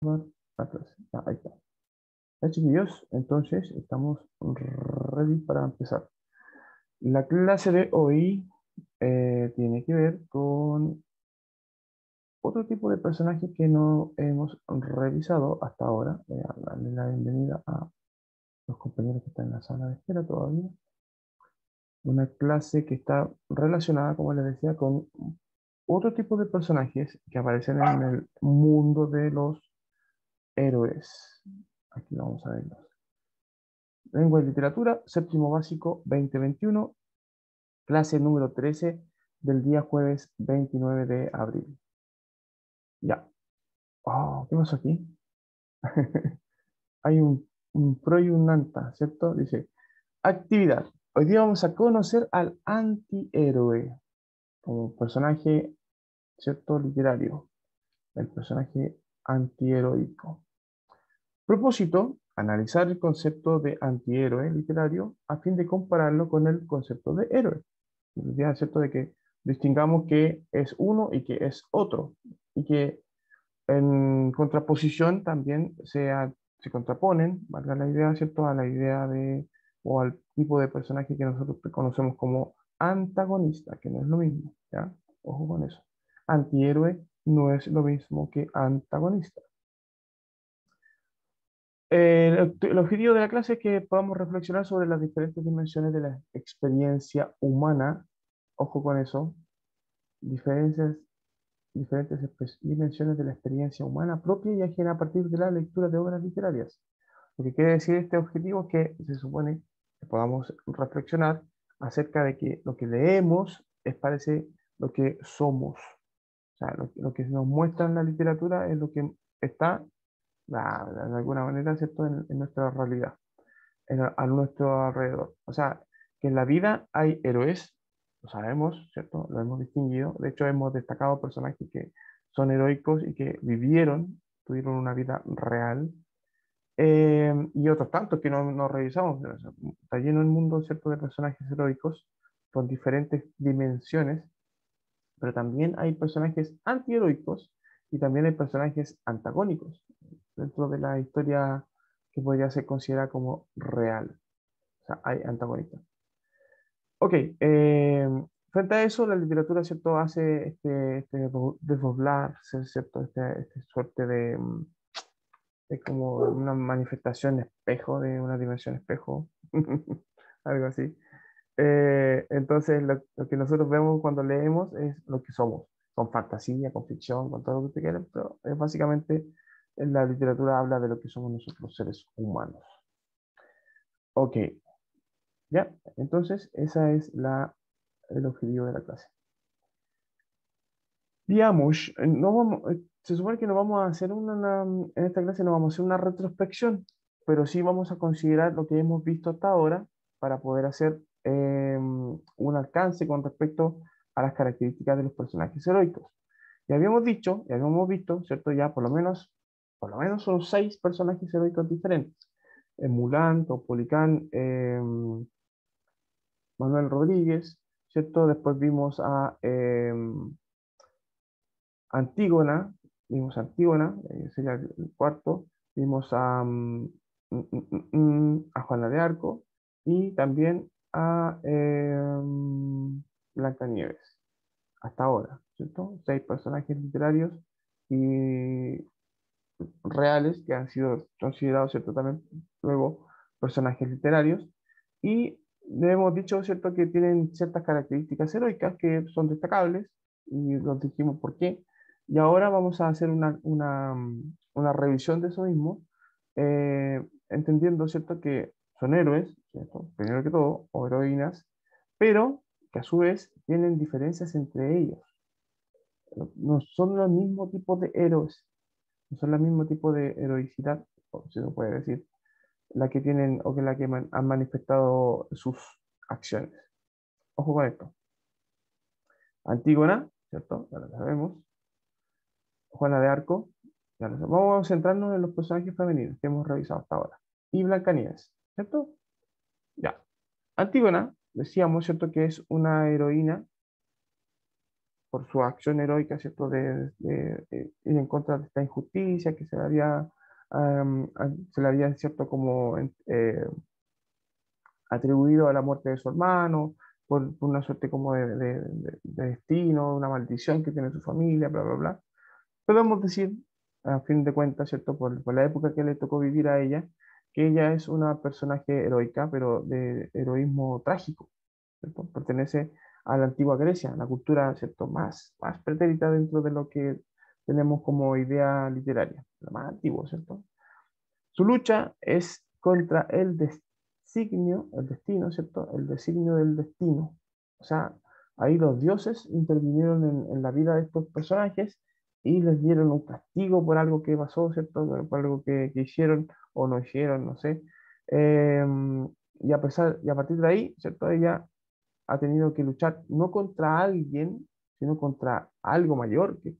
la clase. Ya, ahí está. Ya, chiquillos, entonces estamos ready para empezar. La clase de hoy tiene que ver con otro tipo de personaje que no hemos revisado hasta ahora. Voy a darle la bienvenida a los compañeros que están en la sala de espera todavía. Una clase que está relacionada, como les decía, con otro tipo de personajes que aparecen en el mundo de los héroes. Aquí vamos a verlos. Lengua y literatura, séptimo básico 2021, clase número 13 del día jueves 29 de abril. Ya. Oh, ¿qué pasó aquí? Hay un pro y un anta, ¿cierto? Dice, actividad. Hoy día vamos a conocer al antihéroe como personaje, ¿cierto? Literario. El personaje antiheroico. Propósito, analizar el concepto de antihéroe literario a fin de compararlo con el concepto de héroe. La idea es cierto de que distingamos que es uno y que es otro, y que en contraposición también se contraponen, valga la idea, ¿cierto? A la idea de, o al tipo de personaje que nosotros conocemos como antagonista, que no es lo mismo, ¿ya? Ojo con eso. Antihéroe no es lo mismo que antagonista. El objetivo de la clase es que podamos reflexionar sobre las diferentes dimensiones de la experiencia humana. Ojo con eso. Diferencias, dimensiones de la experiencia humana propia y ajena a partir de la lectura de obras literarias. Lo que quiere decir este objetivo es que se supone que podamos reflexionar acerca de que lo que leemos es parece lo que somos. O sea, lo que nos muestra en la literatura es lo que está de alguna manera, ¿cierto? En nuestra realidad, a nuestro alrededor. O sea, que en la vida hay héroes, lo sabemos, ¿cierto? Lo hemos distinguido. De hecho, hemos destacado personajes que son heroicos y que vivieron, tuvieron una vida real. Y otros tantos que no revisamos. O sea, está lleno el mundo, ¿cierto?, de personajes heroicos con diferentes dimensiones, pero también hay personajes antiheroicos y también hay personajes antagónicos dentro de la historia que podría ser considerada como real. O sea, hay antagonistas. Ok, frente a eso, la literatura, ¿cierto?, hace desdoblarse, ¿cierto?, este suerte de como una manifestación espejo, de una dimensión espejo, algo así. Entonces, lo que nosotros vemos cuando leemos es lo que somos, con fantasía, con ficción, con todo lo que usted quiera, pero básicamente en la literatura habla de lo que somos nosotros los seres humanos. Ok, ya, entonces esa es el objetivo de la clase. Digamos, no vamos, se supone que no vamos a hacer en esta clase no vamos a hacer una retrospección, pero sí vamos a considerar lo que hemos visto hasta ahora para poder hacer un alcance con respecto a las características de los personajes heroicos. Ya habíamos dicho, ya habíamos visto, ¿cierto? Ya por lo menos son 6 personajes heroicos diferentes. Mulan, Topolicán, Manuel Rodríguez, ¿cierto? Después vimos a Antígona, sería el cuarto, vimos a Juana de Arco y también a Blancanieves, hasta ahora, ¿cierto? 6 personajes literarios y reales que han sido considerados, ¿cierto? También luego personajes literarios y le hemos dicho, ¿cierto?, que tienen ciertas características heroicas que son destacables y los dijimos por qué. Y ahora vamos a hacer una revisión de eso mismo, entendiendo, ¿cierto?, que son héroes, ¿cierto?, primero que todo, o heroínas, pero que a su vez tienen diferencias entre ellos. No son los mismos tipos de héroes, no son el mismo tipo de heroicidad, o si se puede decir, la que tienen o que la que han manifestado sus acciones. Ojo con esto. Antígona, ¿cierto? Ya lo sabemos. Juana de Arco, ya lo sabemos. Vamos a centrarnos en los personajes femeninos que hemos revisado hasta ahora. Y Blancanieves, ¿cierto? Ya. Antígona, decíamos, ¿cierto?, que es una heroína por su acción heroica, ¿cierto? De ir en contra de esta injusticia que se le había, ¿cierto? Como atribuido a la muerte de su hermano, por una suerte como de destino, una maldición que tiene su familia, bla, bla, bla. Podemos decir, a fin de cuentas, ¿cierto? Por la época que le tocó vivir a ella, que ella es una personaje heroica, pero de heroísmo trágico, ¿cierto? Pertenece a la antigua Grecia, la cultura, ¿cierto? Más pretérita dentro de lo que tenemos como idea literaria, la más antigua, ¿cierto? Su lucha es contra el destino, ¿cierto? El designio del destino. O sea, ahí los dioses intervinieron en la vida de estos personajes y les dieron un castigo por algo que pasó, ¿cierto? Por algo que hicieron o no hicieron, no sé. Eh, y a partir de ahí, ¿cierto? Ella ha tenido que luchar no contra alguien, sino contra algo mayor, que es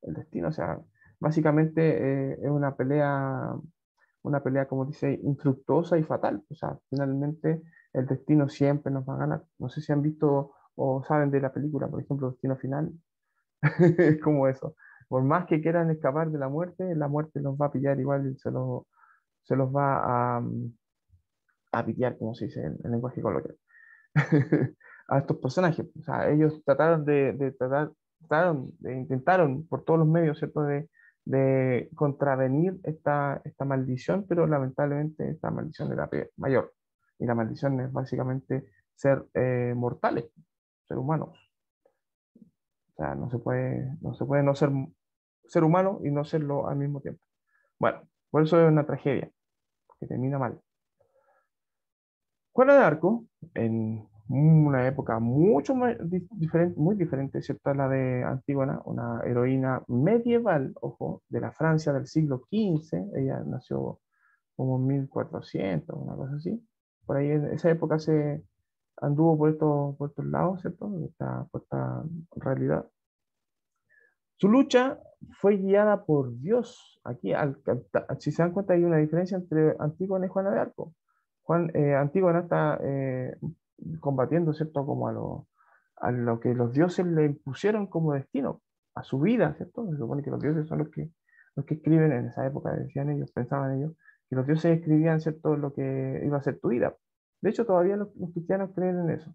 el destino. O sea, básicamente es una pelea, como dice, infructuosa y fatal. O sea, finalmente el destino siempre nos va a ganar. No sé si han visto o saben de la película, por ejemplo, Destino Final. Es como eso. Por más que quieran escapar de la muerte los va a pillar igual y se los va a pillar, como se dice en lenguaje coloquial. A estos personajes. O sea, ellos intentaron por todos los medios, ¿cierto? De contravenir esta maldición, pero lamentablemente esta maldición era mayor. Y la maldición es básicamente ser mortales, ser humanos. O sea, no se puede no ser humano y no serlo al mismo tiempo. Bueno, por eso es una tragedia, que termina mal. Juana de Arco, en una época mucho diferente, muy diferente, ¿cierto? A la de Antígona, una heroína medieval, ojo, de la Francia del siglo XV. Ella nació como en 1400, una cosa así. Por ahí en esa época se anduvo por estos lados, ¿cierto? Por esta realidad. Su lucha fue guiada por Dios. Aquí, si se dan cuenta, hay una diferencia entre Antígona y Juana de Arco. Antígona está combatiendo, ¿cierto? Como a lo que los dioses le impusieron como destino, a su vida, ¿cierto? Se supone que los dioses son los que escriben en esa época, decían ellos, pensaban ellos, que los dioses escribían, ¿cierto? Lo que iba a ser tu vida. De hecho, todavía los cristianos creen en eso,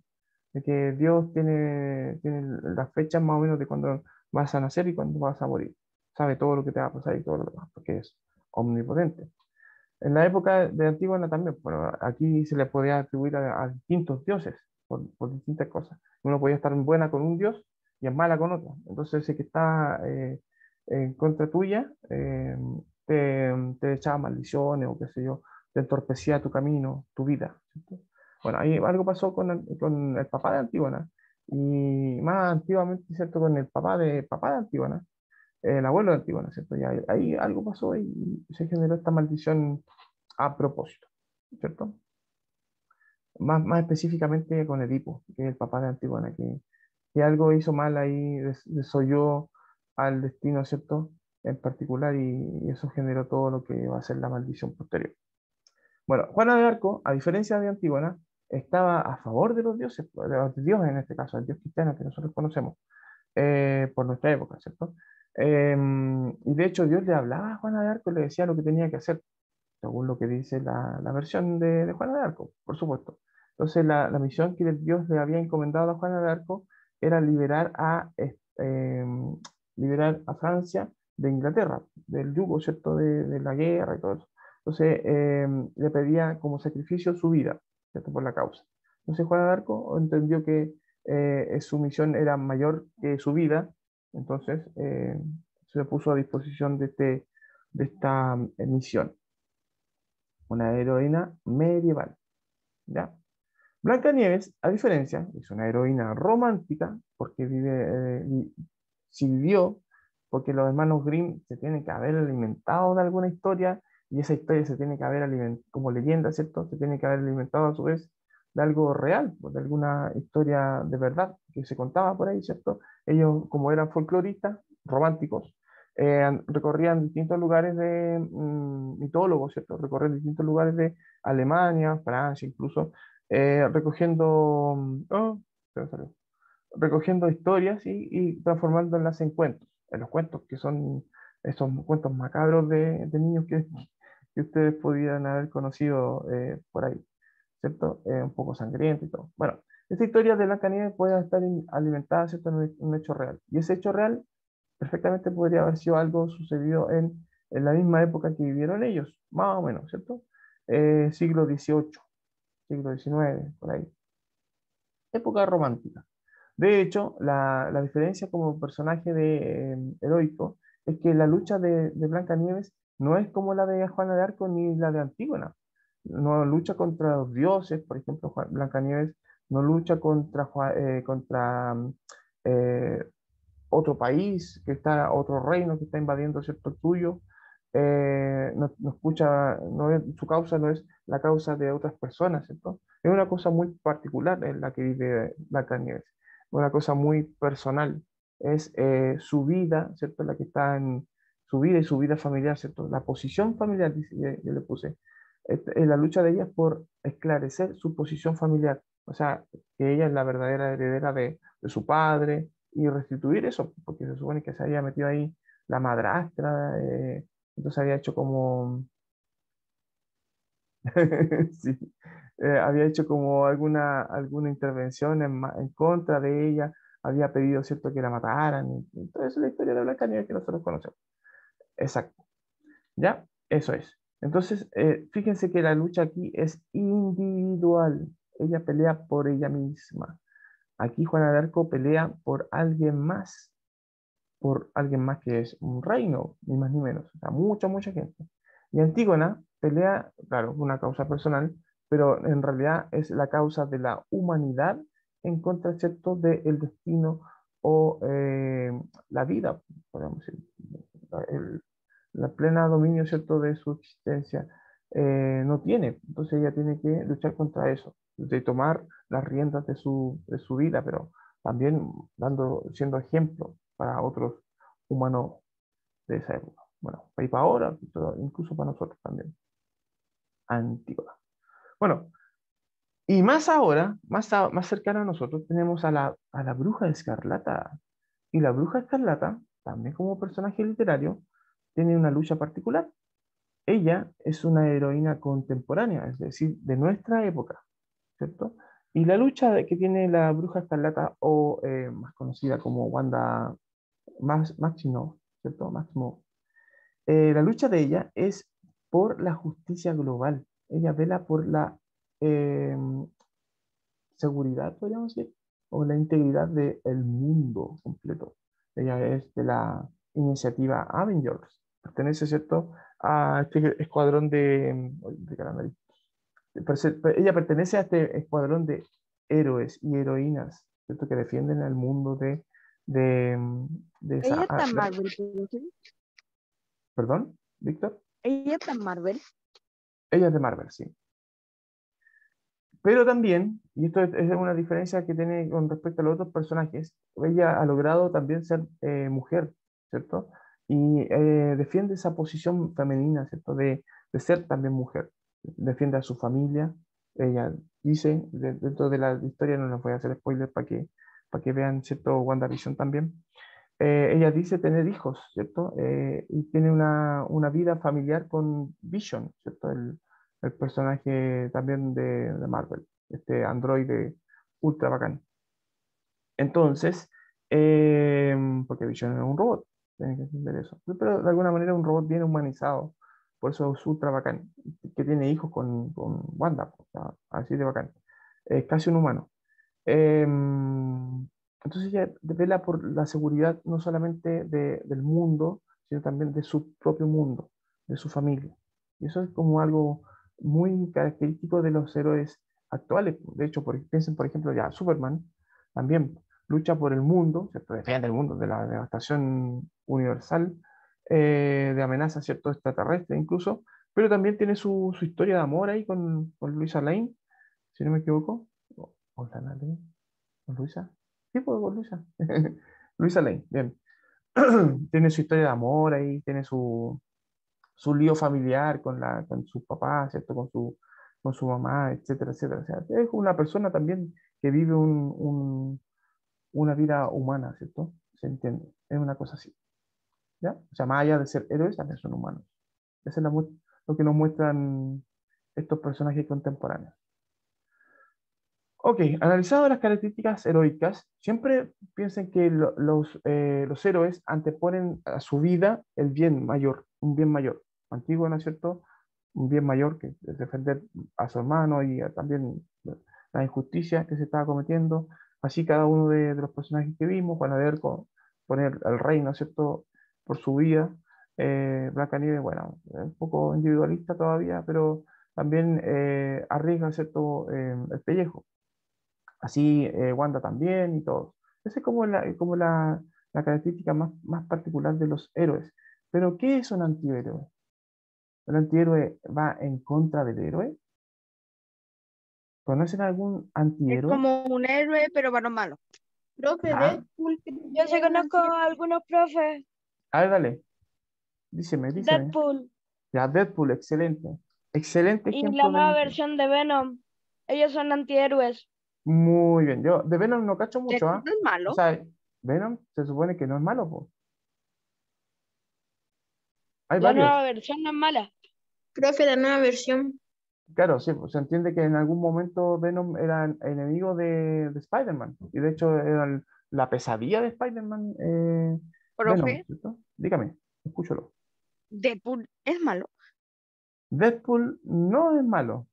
de que Dios tiene las fechas más o menos de cuando vas a nacer y cuando vas a morir. Sabe todo lo que te va a pasar y todo lo demás, porque es omnipotente. En la época de Antígona también, bueno, aquí se le podía atribuir a distintos dioses por distintas cosas. Uno podía estar en buena con un dios y en mala con otro. Entonces, ese que está en contra tuya te echaba maldiciones o qué sé yo, te entorpecía tu camino, tu vida, ¿cierto? Bueno, ahí algo pasó con el papá de Antígona y más antiguamente, ¿cierto? Con el papá de Antígona, el abuelo de Antígona, ¿cierto? Y ahí algo pasó y se generó esta maldición a propósito, ¿cierto? Más específicamente con Edipo, que es el papá de Antígona, que algo hizo mal ahí, desoyó al destino, ¿cierto? En particular, y eso generó todo lo que va a ser la maldición posterior. Bueno, Juana de Arco, a diferencia de Antígona, estaba a favor de los dioses, de los dioses en este caso, el dios cristiano que nosotros conocemos por nuestra época, ¿cierto? Y de hecho Dios le hablaba a Juana de Arco y le decía lo que tenía que hacer, según lo que dice la versión de Juana de Arco, por supuesto. Entonces la misión que Dios le había encomendado a Juana de Arco era liberar a Francia de Inglaterra, del yugo, ¿cierto? De la guerra y todo eso. Entonces le pedía como sacrificio su vida, ¿cierto? Por la causa. Entonces Juana de Arco entendió que su misión era mayor que su vida, entonces se puso a disposición de esta misión, una heroína medieval, ¿ya? Blancanieves, a diferencia, es una heroína romántica porque si vivió, porque los hermanos Grimm se tienen que haber alimentado de alguna historia y esa historia se tiene que haber alimentado, como leyenda, ¿cierto? Se tiene que haber alimentado a su vez de algo real, pues, de alguna historia de verdad que se contaba por ahí, ¿cierto? Ellos, como eran folcloristas románticos, recorrían distintos lugares de mitólogos, ¿cierto? Recorrían distintos lugares de Alemania, Francia, incluso recogiendo. Oh, se me salió. recogiendo historias y transformándolas en cuentos, en los cuentos que son esos cuentos macabros de niños que ustedes pudieran haber conocido por ahí, ¿cierto? Un poco sangriento y todo. Bueno, esta historia de Blancanieves puede estar alimentada, ¿cierto?, en un hecho real. Y ese hecho real perfectamente podría haber sido algo sucedido en la misma época que vivieron ellos, más o menos, ¿cierto? Siglo XVIII, siglo XIX, por ahí. Época romántica. De hecho, la diferencia como personaje heroico es que la lucha de Blancanieves no es como la de Juana de Arco ni la de Antígona. No lucha contra los dioses, por ejemplo, Blancanieves no lucha contra eh, otro país, otro reino que está invadiendo cierto tuyo. No escucha, su causa no es la causa de otras personas, ¿cierto? Es una cosa muy particular en la que vive Blancanieves, una cosa muy personal. Es su vida, ¿cierto? La que está en su vida y su vida familiar, ¿cierto? La posición familiar, dice, yo le puse. La lucha de ella es por esclarecer su posición familiar, o sea, que ella es la verdadera heredera de su padre y restituir eso, porque se supone que se había metido ahí la madrastra, entonces había hecho como, sí, había hecho como alguna intervención en contra de ella, había pedido, ¿cierto?, que la mataran, y toda esa es la historia de Blancanieves que nosotros conocemos. Exacto, ¿ya? Eso es. Entonces, fíjense que la lucha aquí es individual, ella pelea por ella misma. Aquí Juana de Arco pelea por alguien más que es un reino, ni más ni menos, o sea, mucha gente. Y Antígona pelea, claro, una causa personal, pero en realidad es la causa de la humanidad en contra, ¿cierto?, del destino o la vida, podemos decir, el, la plena dominio, ¿cierto?, de su existencia no tiene. Entonces ella tiene que luchar contra eso, de tomar las riendas de su vida, pero también siendo ejemplo para otros humanos de esa época. Bueno, y para ahora, pero incluso para nosotros también. Antígona. Bueno, y más ahora, más cercana a nosotros, tenemos a la Bruja Escarlata. Y la Bruja Escarlata, también como personaje literario, tiene una lucha particular. Ella es una heroína contemporánea, es decir, de nuestra época, ¿cierto? Y la lucha que tiene la Bruja Escarlata, o más conocida como Wanda Maximoff, ¿cierto? Maximoff. La lucha de ella es por la justicia global. Ella vela por la eh, seguridad, podríamos decir, o la integridad del mundo completo. Ella es de la iniciativa Avengers. Pertenece, ¿cierto?, a este escuadrón de calamari. Ella pertenece a este escuadrón de héroes y heroínas, ¿cierto?, que defienden al mundo de, de Ella esa... está Marvel, pero sí. ¿Perdón, Víctor? Ella está Marvel. Ella es de Marvel, sí. Pero también, y esto es una diferencia que tiene con respecto a los otros personajes, ella ha logrado también ser mujer, ¿cierto? Y defiende esa posición femenina, ¿cierto? De ser también mujer. Defiende a su familia. Ella dice, dentro de la historia, no les voy a hacer spoiler para que vean, ¿cierto?, WandaVision también. Ella dice tener hijos, ¿cierto? Y tiene una vida familiar con Vision, ¿cierto? El personaje también de Marvel, este androide ultra bacán. Entonces, eh, porque Vision es un robot, tienen que entender eso. Pero de alguna manera un robot bien humanizado, por eso es ultra bacán, que tiene hijos con Wanda, o sea, así de bacán. Es casi un humano. Entonces ella vela por la seguridad no solamente del mundo, sino también de su propio mundo, de su familia. Y eso es como algo muy característico de los héroes actuales. De hecho, piensen, por ejemplo, ya Superman también lucha por el mundo, ¿cierto? Defiende el mundo de la devastación universal, de amenazas, ¿cierto?, extraterrestre incluso, pero también tiene su historia de amor ahí con Luisa Lane, si no me equivoco. Hola, Natalie. ¿Con Luisa? Sí, pues con Luisa. Luisa Lane, bien. Tiene su historia de amor ahí, tiene su lío familiar con su papá, ¿cierto? Con su mamá, etcétera, etcétera. O sea, es una persona también que vive una vida humana, ¿cierto? ¿Se entiende? Es una cosa así, ¿ya? O sea, más allá de ser héroes, también son humanos. Eso es lo que nos muestran estos personajes contemporáneos. Ok, analizando las características heroicas, siempre piensen que los héroes anteponen a su vida el bien mayor, un bien mayor. Antiguo, ¿no es cierto? Un bien mayor que es defender a su hermano y también la injusticia que se estaba cometiendo. Así cada uno de los personajes que vimos, van a ver poner al rey, ¿no es cierto?, por su vida. Blancanieves, bueno, es un poco individualista todavía, pero también arriesga, ¿cierto?, el pellejo. Así Wanda también y todos. Esa es como la característica más particular de los héroes. Pero, ¿qué es un antihéroe? ¿El antihéroe va en contra del héroe? ¿Conocen algún Es antihéroe? como un héroe, pero para los malos. Profe, ¿Ya? Deadpool Yo sí es un conozco antihéroe. a algunos profes. A ver, dale. Díseme. Deadpool Ya, Deadpool, excelente. Excelente y la ejemplo de nueva antihéroe. versión de Venom. Ellos son antihéroes. Muy bien. Yo de Venom no cacho mucho, Deadpool ¿ah? no es O malo. sea, Venom se supone que no es malo, po. Hay La varios. nueva versión no es mala. Profe, la nueva versión. Claro, sí, pues, se entiende que en algún momento Venom era enemigo de Spider-Man. Y de hecho era la pesadilla de Spider-Man, Venom, Profe, ¿cierto? Dígame, escúchalo. Deadpool es malo. Deadpool no es malo.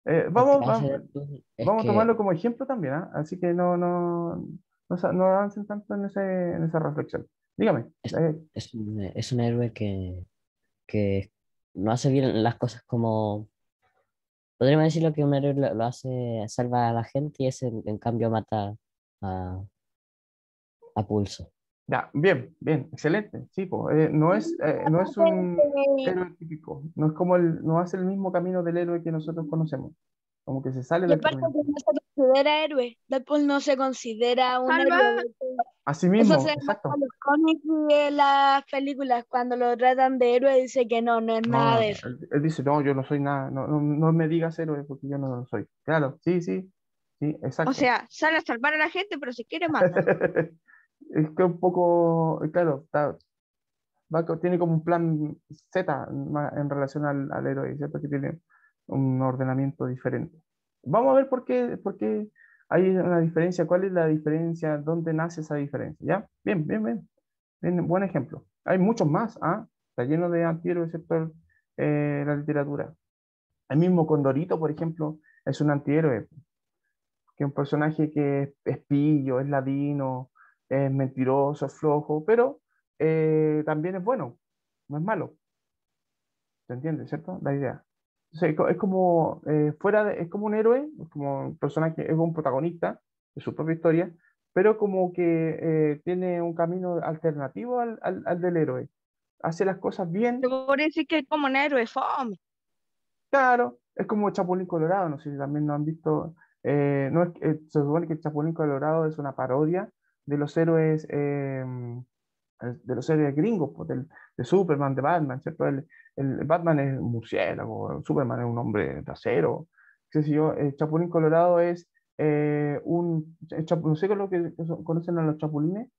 Lo que hace Deadpool es Vamos a que tomarlo como ejemplo también, ¿ah? Así que no avancen tanto en esa reflexión. Dígame. es, es un héroe que no hace bien las cosas como... Podríamos decirlo que un héroe lo hace, salva a la gente y ese en cambio mata a, a pulso. Ya, bien, bien, excelente. Sí, pues, no es un héroe típico. No es como no hace el mismo camino del héroe que nosotros conocemos. Como que se sale Y del aparte camino. que no se considera héroe. Deadpool no se considera un Salva. héroe. Así Eso mismo, se muestra exacto. en los cómics y en las películas. Cuando lo tratan de héroe dice que no es nada No, de eso. él dice, no, yo no soy nada, no me digas héroe porque yo no lo soy. Claro, sí, O exacto. sea, sale a salvar a la gente, pero si quiere mata. Es que un poco, claro, tiene como un plan Z en relación al héroe, ¿cierto? Que tiene un ordenamiento diferente. Vamos a ver por qué hay una diferencia, cuál es la diferencia, dónde nace esa diferencia, ¿ya? Bien, buen ejemplo. Hay muchos más, ¿ah? Está lleno de antihéroes, excepto la literatura. El mismo Condorito, por ejemplo, es un antihéroe, que es un personaje que es pillo, es ladino, es mentiroso, es flojo, pero también es bueno, no es malo. ¿Se entiende, cierto? La idea. Entonces, es como, es como un héroe, es como un personaje, es un protagonista de su propia historia, pero como que tiene un camino alternativo al del héroe. Hace las cosas Se bien, podría decir que es como un héroe fome. claro, es como Chapulín Colorado, no sé si también lo han visto. No es, se supone que Chapulín Colorado es una parodia de los héroes, de los héroes gringos, pues, de Superman, de Batman, ¿cierto? El Batman es un murciélago, Superman es un hombre de acero, qué sé yo. El Chapulín Colorado es no sé con lo que conocen a los chapulines.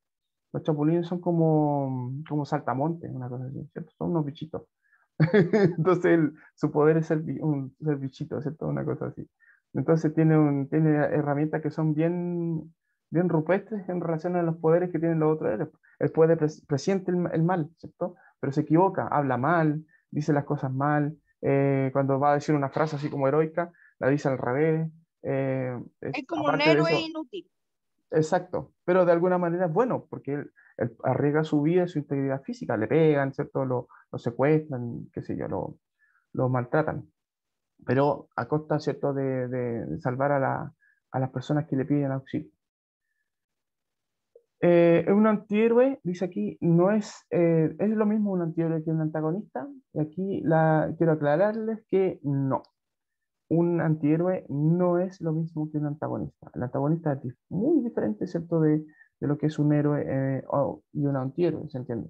Los chapulines son como saltamontes, una cosa así, ¿cierto? Son unos bichitos. Entonces su poder es ser bichito, ¿cierto? Una cosa así. Entonces tiene herramientas que son bien rupestres en relación a los poderes que tienen los otros héroes. Él presiente el mal, ¿cierto? Pero se equivoca, habla mal, dice las cosas mal. Cuando va a decir una frase así como heroica, la dice al revés. Es como un Aparte de héroe eso, inútil. exacto, pero de alguna manera es bueno, porque él arriesga su vida y su integridad física, le pegan, ¿cierto? Lo secuestran, qué sé yo, lo maltratan, pero a costa, ¿cierto?, de salvar a las personas que le piden auxilio. Un antihéroe, dice aquí, no es lo mismo un antihéroe que un antagonista, y aquí quiero aclararles que no. Un antihéroe no es lo mismo que un antagonista. El antagonista es muy diferente, ¿cierto?, de lo que es un héroe y un antihéroe, ¿se entiende?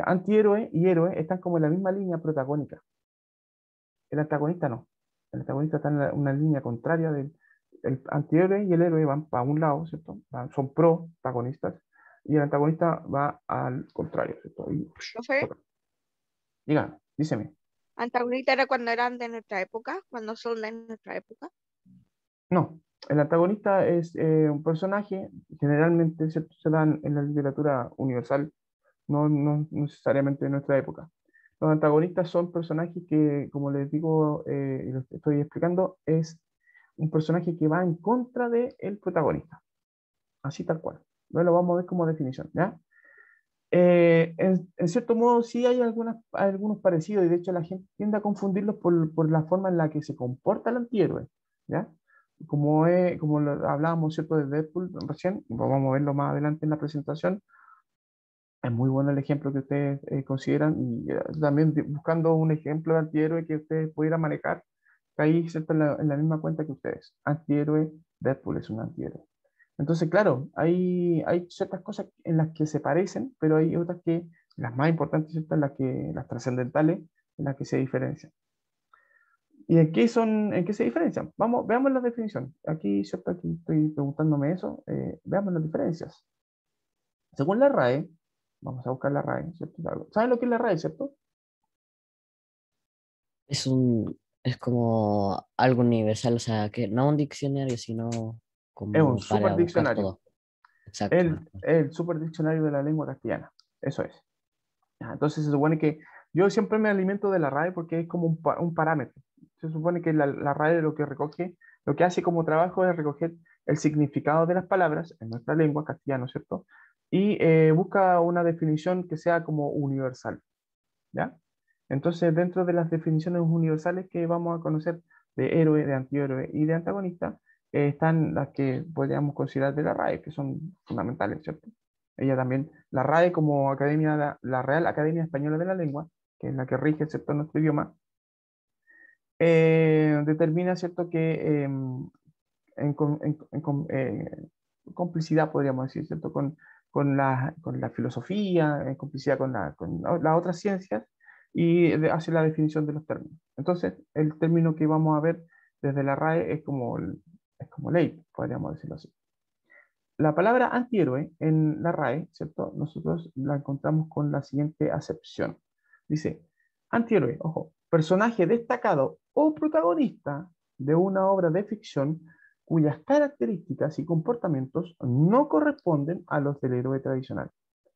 Antihéroe y héroe están como en la misma línea protagónica. El antagonista no. El antagonista está en una línea contraria el antihéroe y el héroe van para un lado, ¿cierto? Son protagonistas, y el antagonista va al contrario, ¿cierto? Y, Profe, dígame, díceme. antagonista era cuando eran de nuestra época, cuando son de nuestra época. No, el antagonista es un personaje, generalmente, ¿cierto? Se dan en la literatura universal, no necesariamente en nuestra época. Los antagonistas son personajes que, como les digo, y les estoy explicando, es un personaje que va en contra del protagonista. Así tal cual. Luego lo vamos a ver como definición, ¿ya? En cierto modo, sí hay algunos parecidos, y de hecho la gente tiende a confundirlos por la forma en la que se comporta el antihéroe, ¿ya? Como lo hablábamos, ¿cierto?, de Deadpool recién, vamos a verlo más adelante en la presentación. Es muy bueno el ejemplo que ustedes consideran, y también buscando un ejemplo de antihéroe que ustedes pudieran manejar, caí, ¿cierto?, en la misma cuenta que ustedes. Antihéroe, Deadpool es un antihéroe. Entonces, claro, hay ciertas cosas en las que se parecen, pero hay otras que, las más importantes, ¿cierto?, las trascendentales, en las que se diferencian. ¿Y en qué se diferencian? Vamos, veamos la definición. Aquí, ¿cierto? Aquí estoy preguntándome eso. Veamos las diferencias. Según la RAE, vamos a buscar la RAE, ¿cierto? ¿Saben lo que es la RAE, cierto? Es como algo universal, o sea, que no un diccionario, sino Es un como para buscar superdiccionario. todo. Exacto. El superdiccionario de la lengua castellana. Eso es. Ya, entonces se supone que yo siempre me alimento de la RAE porque es como un parámetro. Se supone que la RAE lo que recoge, lo que hace como trabajo es recoger el significado de las palabras en nuestra lengua castellana, ¿cierto? Y busca una definición que sea como universal, ¿ya? Entonces, dentro de las definiciones universales que vamos a conocer de héroe, de antihéroe y de antagonista, están las que podríamos considerar de la RAE, que son fundamentales, ¿cierto? Ella también, la RAE como academia, la Real Academia Española de la Lengua, que es la que rige, ¿cierto?, nuestro idioma, determina, ¿cierto?, que complicidad, podríamos decir, ¿cierto?, con la filosofía, en complicidad con las otras ciencias, y hace la definición de los términos. Entonces, el término que vamos a ver desde la RAE es como ley, podríamos decirlo así. La palabra antihéroe en la RAE, ¿cierto? Nosotros la encontramos con la siguiente acepción. Dice, antihéroe, ojo, personaje destacado o protagonista de una obra de ficción cuyas características y comportamientos no corresponden a los del héroe tradicional.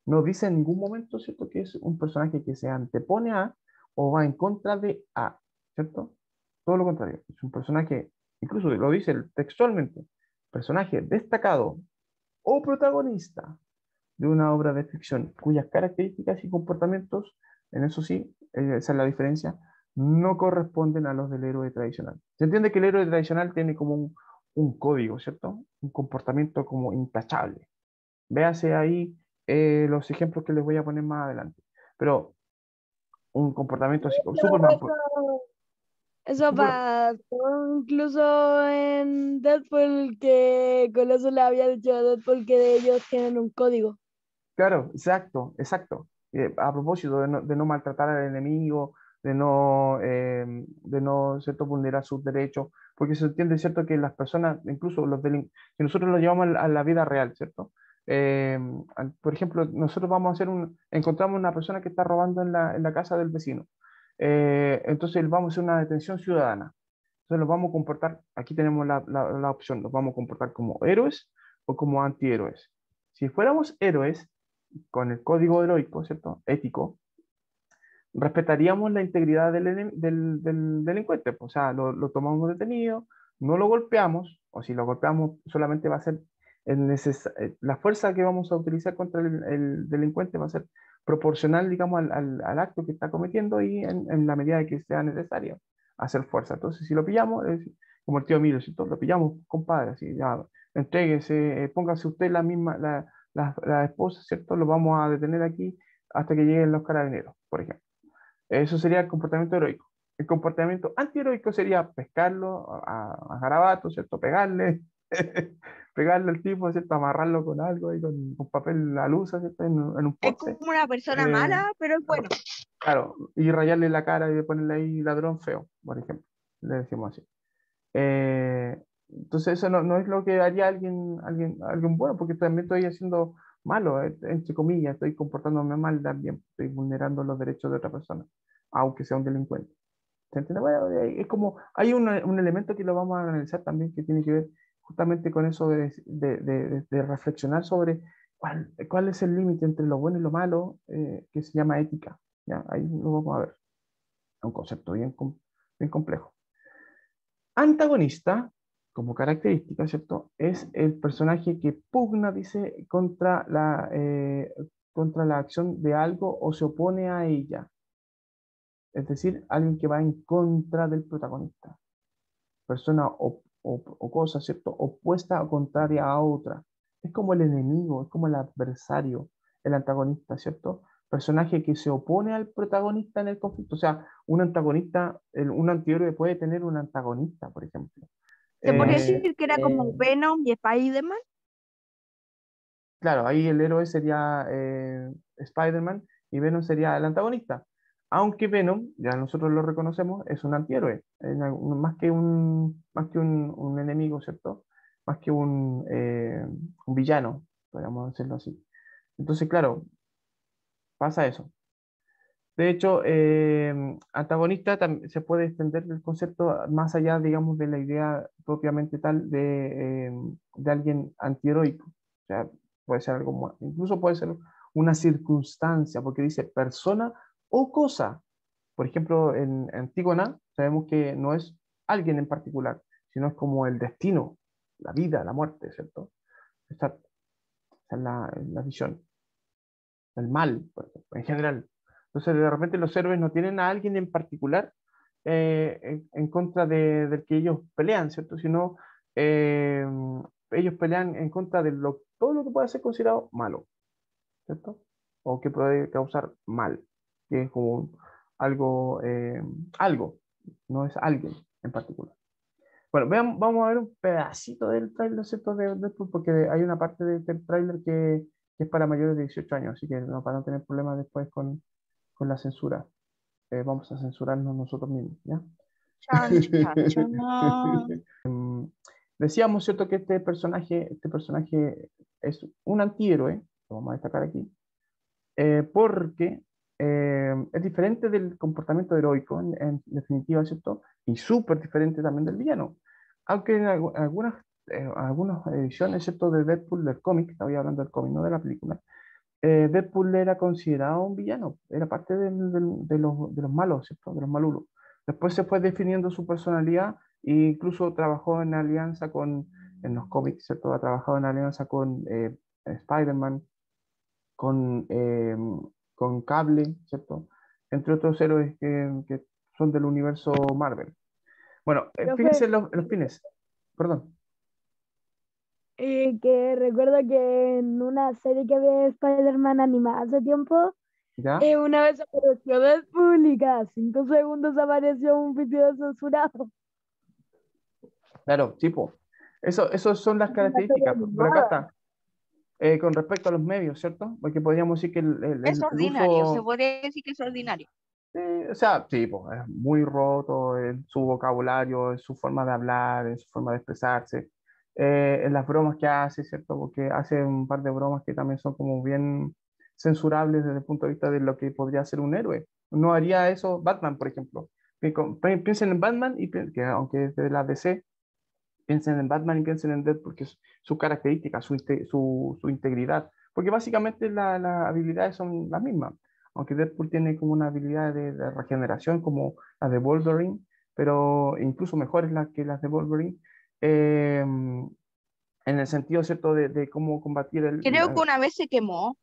No dice en ningún momento, ¿cierto?, que es un personaje que se antepone a o va en contra de A, ¿cierto? Todo lo contrario, es un personaje, incluso lo dice textualmente, personaje destacado o protagonista de una obra de ficción cuyas características y comportamientos, en eso sí, esa es la diferencia, no corresponden a los del héroe tradicional. Se entiende que el héroe tradicional tiene como un código, ¿cierto? Un comportamiento como intachable. Véase ahí los ejemplos que les voy a poner más adelante. Pero un comportamiento así, como Superman, Eso super, pasó incluso en Deadpool, que Coloso le había dicho a Deadpool que ellos tienen un código. claro, exacto, exacto. A propósito de no maltratar al enemigo, de no, ¿cierto?, vulnerar sus derechos, porque se entiende, ¿cierto?, que las personas, incluso si nosotros lo llevamos a la vida real, ¿cierto? Por ejemplo, nosotros vamos a encontramos una persona que está robando en la casa del vecino. Entonces vamos a hacer una detención ciudadana. Entonces los vamos a comportar, aquí tenemos la opción, nos vamos a comportar como héroes o como antihéroes. Si fuéramos héroes, con el código heroico, ¿cierto?, ético, respetaríamos la integridad del delincuente. Pues, o sea, lo tomamos detenido, no lo golpeamos, o si lo golpeamos solamente va a ser la fuerza que vamos a utilizar contra el delincuente va a ser proporcional, digamos, al acto que está cometiendo, y en la medida de que sea necesario hacer fuerza. Entonces, si lo pillamos, como el tío Emilio, ¿cierto?, lo pillamos, compadre, así, ya, entréguese, póngase usted la esposa, ¿cierto? Lo vamos a detener aquí hasta que lleguen los carabineros, por ejemplo. Eso sería el comportamiento heroico. El comportamiento antiheroico sería pescarlo a garabato, ¿cierto? Pegarle, pegarle al tipo, ¿cierto? Amarrarlo con algo, ahí con papel alusa, ¿cierto? En un Es poste. como una persona Eh, mala, pero es bueno. claro, y rayarle la cara y ponerle ahí ladrón feo, por ejemplo. Le decimos así. Entonces eso no es lo que haría alguien bueno, porque también estoy haciendo malo, entre comillas, estoy comportándome mal también, estoy vulnerando los derechos de otra persona, aunque sea un delincuente. ¿Se entiende? Bueno, es como, hay un elemento que lo vamos a analizar también que tiene que ver justamente con eso de reflexionar sobre cuál es el límite entre lo bueno y lo malo, que se llama ética. ¿Ya? Ahí lo vamos a ver. Es un concepto bien complejo. Antagonista, como característica, ¿cierto? Es el personaje que pugna, dice, contra la acción de algo o se opone a ella. Es decir, alguien que va en contra del protagonista. Persona o cosa, ¿cierto? Opuesta o contraria a otra. Es como el enemigo, es como el adversario, el antagonista, ¿cierto? Personaje que se opone al protagonista en el conflicto. O sea, un antagonista, un antihéroe puede tener un antagonista, por ejemplo. ¿Se podría Entonces, decir que era como Venom y Spider-Man? Claro, ahí el héroe sería Spider-Man y Venom sería el antagonista. Aunque Venom, ya nosotros lo reconocemos, es un antihéroe, más que un enemigo, ¿cierto? Más que un villano, podríamos decirlo así. Entonces, claro, pasa eso. De hecho, antagonista se puede extender el concepto más allá, digamos, de la idea propiamente tal de alguien antiheroico. O sea, puede ser algo, incluso puede ser una circunstancia, porque dice persona o cosa. Por ejemplo, en Antígona sabemos que no es alguien en particular, sino es como el destino, la vida, la muerte, ¿cierto? Esa es la visión el mal, por ejemplo, en general. Entonces, de repente los héroes no tienen a alguien en particular en contra del que ellos pelean, ¿cierto? Sino eh, ellos pelean en contra de todo lo que puede ser considerado malo, ¿cierto? O que puede causar mal, que es como algo, no es alguien en particular. Bueno, vamos a ver un pedacito del tráiler, ¿cierto? De Deadpool, porque hay una parte del tráiler que es para mayores de 18 años, así que no, para no tener problemas después con la censura. Vamos a censurarnos nosotros mismos, ¿ya? Chan, chan, chan. Decíamos, ¿cierto? Que este personaje es un antihéroe, lo vamos a destacar aquí, porque es diferente del comportamiento heroico, en definitiva, ¿cierto? Y súper diferente también del villano. Aunque en algunas ediciones, ¿cierto? De Deadpool, del cómic, estaba hablando del cómic, no de la película, Deadpool era considerado un villano, era parte de los malos, ¿cierto? De los malulos. Después se fue definiendo su personalidad e incluso trabajó en alianza en los cómics, ¿cierto? Ha trabajado en alianza con Spider-Man, con, eh, con Cable, ¿cierto? Entre otros héroes que son del universo Marvel. Bueno, fíjense Profe, en los fines, perdón, que recuerdo que en una serie que había de Spider-Man animada hace tiempo, ¿ya? una vez apareció Deadpool y cada 5 segundos apareció un video censurado. Claro, tipo, eso son las Es una serie características. Por acá animada. está. Con respecto a los medios, ¿cierto? Porque podríamos decir que Es el ordinario, se uso, podría decir que es ordinario. o sea, sí, pues, es muy roto en su vocabulario, en su forma de hablar, en su forma de expresarse, en las bromas que hace, ¿cierto? Porque hace un par de bromas que también son como bien censurables desde el punto de vista de lo que podría ser un héroe. No haría eso Batman, por ejemplo. Piensen en Batman, que aunque es de la DC, piensen en Batman y piensen en Deadpool, porque es su característica, su integridad. Porque básicamente las habilidades son las mismas. Aunque Deadpool tiene como una habilidad de regeneración como la de Wolverine, pero incluso mejores que las de Wolverine, en el sentido, ¿cierto?, de cómo combatir Creo que una vez se quemó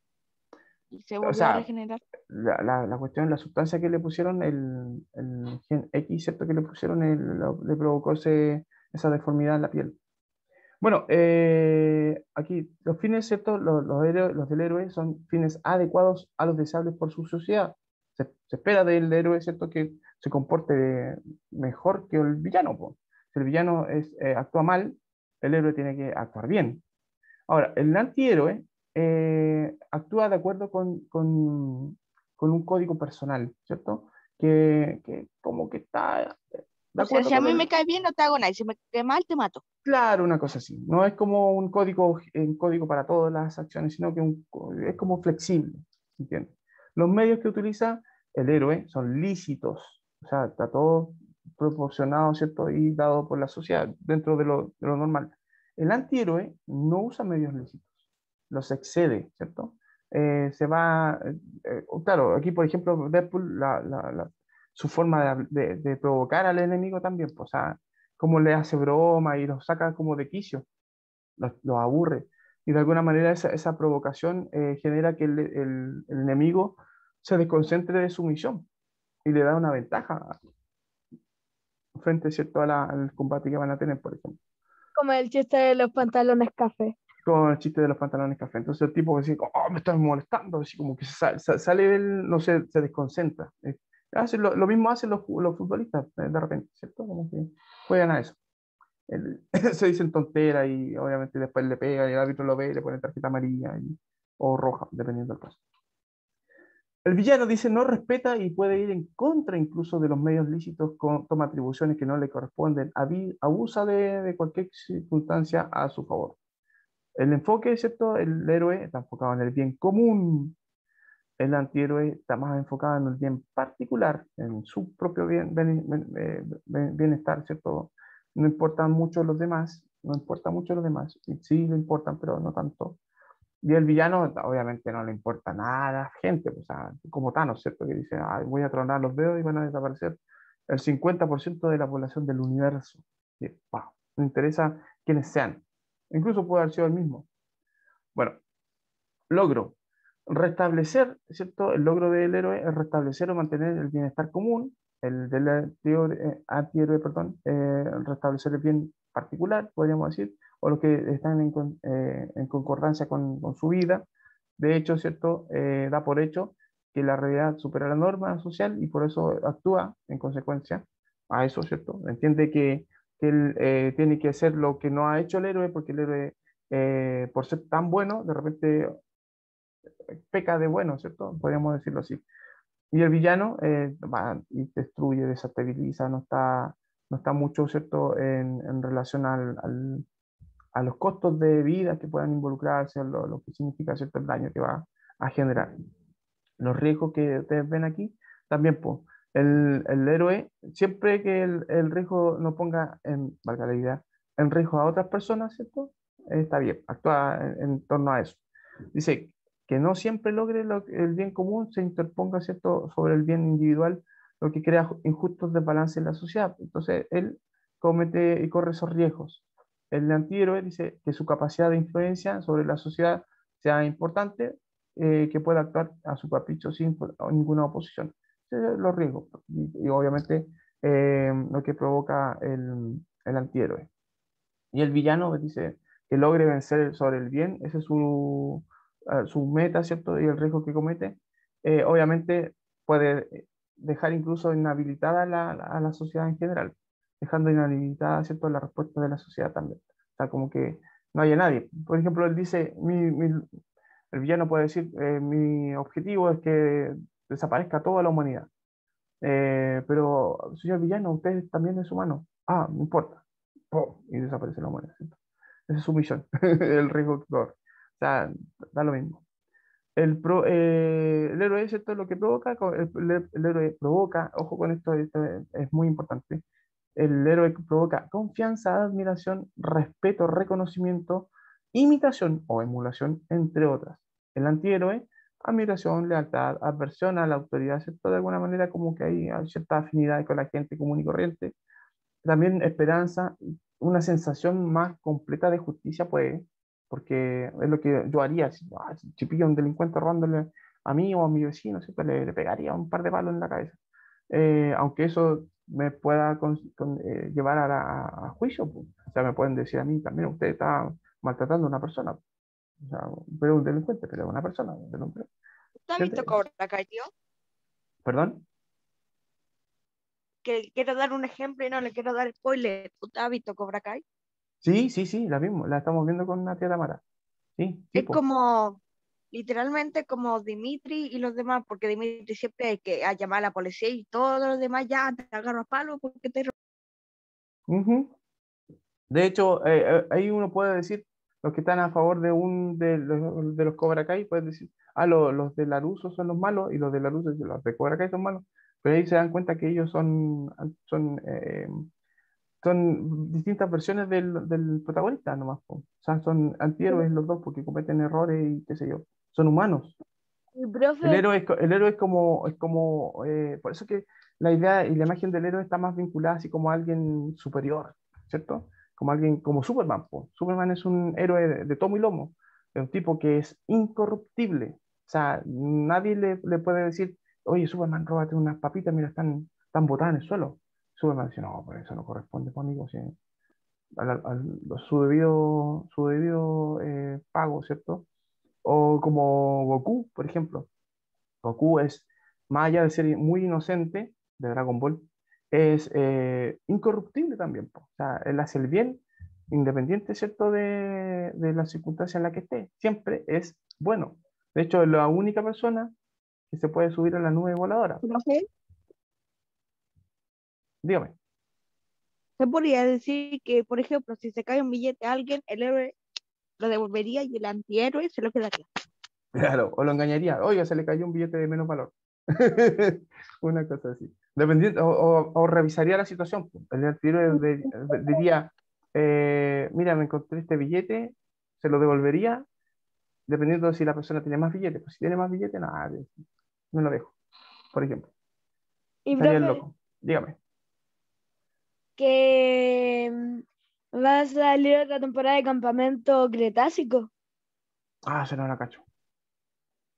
y se o volvió a sea, regenerar. la cuestión, la sustancia que le pusieron, el gen X, ¿cierto?, que le pusieron, le provocó esa deformidad en la piel. Bueno, aquí los fines, ¿cierto? Los del héroe son fines adecuados a los deseables por su sociedad. Se espera del héroe, ¿cierto? Que se comporte mejor que el villano, po. Si el villano actúa mal, el héroe tiene que actuar bien. Ahora, el antihéroe actúa de acuerdo con un código personal, ¿cierto? Que como que está de O sea, acuerdo si a con mí me el... cae bien, no te hago nada. Y si me cae mal, te mato. Claro, una cosa así. No es como un código para todas las acciones, sino que es como flexible, ¿entiendes? Los medios que utiliza el héroe son lícitos, o sea, está todo proporcionado, ¿cierto? Y dado por la sociedad, dentro de lo normal. El antihéroe no usa medios lícitos, los excede, ¿cierto? Se va, claro, aquí por ejemplo, Deadpool, su forma de provocar al enemigo también, pues, o sea, cómo le hace broma y los saca como de quicio, los aburre. Y de alguna manera esa provocación genera que el enemigo se desconcentre de su misión y le da una ventaja frente, ¿cierto? Al combate que van a tener, por ejemplo. Como el chiste de los pantalones café. Con el chiste de los pantalones café. Entonces el tipo que dice, oh, me estás molestando, así como que sale del, no sé, se desconcentra. Lo mismo hacen los futbolistas de repente, ¿cierto? Como que juegan a eso. Se dicen tonteras y obviamente después le pega y el árbitro lo ve y le pone tarjeta amarilla o roja, dependiendo del caso. El villano dice no respeta y puede ir en contra incluso de los medios lícitos, toma atribuciones que no le corresponden, abusa de cualquier circunstancia a su favor. El enfoque, ¿cierto? El héroe está enfocado en el bien común, el antihéroe está más enfocado en el bien particular, en su propio bienestar, ¿cierto? No importan mucho los demás, no importa mucho los demás, sí le importan, pero no tanto. Y el villano, obviamente, no le importa nada a la gente, o sea, como Thanos, ¿cierto? Que dice, "Ay, voy a tronar los dedos y van a desaparecer el 50% de la población del universo. Y, wow, no interesa quiénes sean. Incluso puede haber sido el mismo. Bueno, logro restablecer, ¿cierto? El logro del héroe es restablecer o mantener el bienestar común, el del antihéroe, perdón, restablecer el bien particular, podríamos decir, o los que están en concordancia con su vida. De hecho, ¿cierto? Da por hecho que la realidad supera la norma social y por eso actúa en consecuencia a eso, ¿cierto? Entiende que él tiene que hacer lo que no ha hecho el héroe porque el héroe, por ser tan bueno, de repente peca de bueno, ¿cierto? Podríamos decirlo así. Y el villano va y destruye, desestabiliza, no está mucho, ¿cierto?, en relación a los costos de vida que puedan involucrarse, lo que significa, ¿cierto?, el daño que va a generar. Los riesgos que ustedes ven aquí, también, pues, el héroe, siempre que el riesgo no ponga valga la idea, en riesgo a otras personas, ¿cierto? Está bien, actúa en torno a eso. Dice que no siempre logre el bien común, se interponga, ¿cierto?, sobre el bien individual, lo que crea injustos desbalances en la sociedad. Entonces, él comete y corre esos riesgos. El antihéroe dice que su capacidad de influencia sobre la sociedad sea importante, que pueda actuar a su capricho sin ninguna oposición. Los riesgos y obviamente lo que provoca el antihéroe. Y el villano dice que logre vencer sobre el bien, ese es su meta, ¿cierto? Y el riesgo que comete, obviamente puede dejar incluso inhabilitada a la sociedad en general, dejando inhabilitada, ¿cierto?, la respuesta de la sociedad también. O sea, como que no haya nadie. Por ejemplo, él dice, el villano puede decir, mi objetivo es que desaparezca toda la humanidad. Pero, señor villano, usted también es humano. Ah, no importa. ¡Pum! Y desaparece la humanidad, ¿cierto? Esa es su misión, el riesgo que corre. O sea, da lo mismo. El héroe, ¿cierto? Lo que provoca, el héroe provoca, ojo con esto es muy importante. El héroe provoca confianza, admiración, respeto, reconocimiento, imitación o emulación, entre otras. El antihéroe, admiración, lealtad, aversión a la autoridad, ¿cierto? De alguna manera como que hay cierta afinidad con la gente común y corriente. También esperanza, una sensación más completa de justicia, pues, porque es lo que yo haría. Si pillo a un delincuente robándole a mí o a mi vecino, ¿cierto? Le pegaría un par de palos en la cabeza. Aunque eso me pueda llevar a juicio, pues. O sea, me pueden decir a mí también, usted está maltratando a una persona. O sea, pero es un delincuente, pero es una persona. ¿Tú has visto Cobra Kai, tío? ¿Perdón? Que quiero dar un ejemplo y no le quiero dar spoiler. ¿Tú has visto Cobra Kai? Sí, sí, sí, la mismo, la estamos viendo con una tía Tamara. Sí, sí, Es pues. como, literalmente como Dimitri y los demás, porque Dimitri siempre hay que llamar a la policía y todos los demás ya te agarran a palo porque te... Ujú. De hecho, ahí uno puede decir, los que están a favor de los Cobra Kai, pueden decir, los de Naruto son los malos y los de Naruto y los de Cobra Kai son malos. Pero ahí se dan cuenta que ellos son distintas versiones del protagonista nomás, po. O sea, son antihéroes los dos porque cometen errores y qué sé yo. Son humanos. Y El profe, héroe es como, por eso que la idea y la imagen del héroe está más vinculada así como a alguien superior, ¿cierto? Como alguien, como Superman, po. Superman es un héroe de tomo y lomo, es un tipo que es incorruptible. O sea, nadie le puede decir, oye, Superman, róbate unas papitas, mira, están botadas en el suelo. Superman dice, no, pues eso no corresponde conmigo, sí, su debido pago, ¿cierto? O como Goku, por ejemplo. Goku es, más allá de ser muy inocente de Dragon Ball, es incorruptible también, po. O sea, él hace el bien independiente, ¿cierto?, de la circunstancia en la que esté. Siempre es bueno. De hecho, es la única persona que se puede subir a la nube voladora. Profe, Dígame. se podría decir que, por ejemplo, si se cae un billete a alguien, el héroe lo devolvería y el antihéroe se lo quedaría. Claro, o lo engañaría. Oiga, se le cayó un billete de menos valor. Una cosa así. Dependiendo, o revisaría la situación, pues. El antihéroe diría, mira, me encontré este billete, se lo devolvería, dependiendo de si la persona tiene más billetes. Pues si tiene más billetes, nada, no lo dejo, por ejemplo. y Estaría el profe, loco. Dígame. que va a salir otra temporada de Campamento Cretácico. Ah, se no la cacho.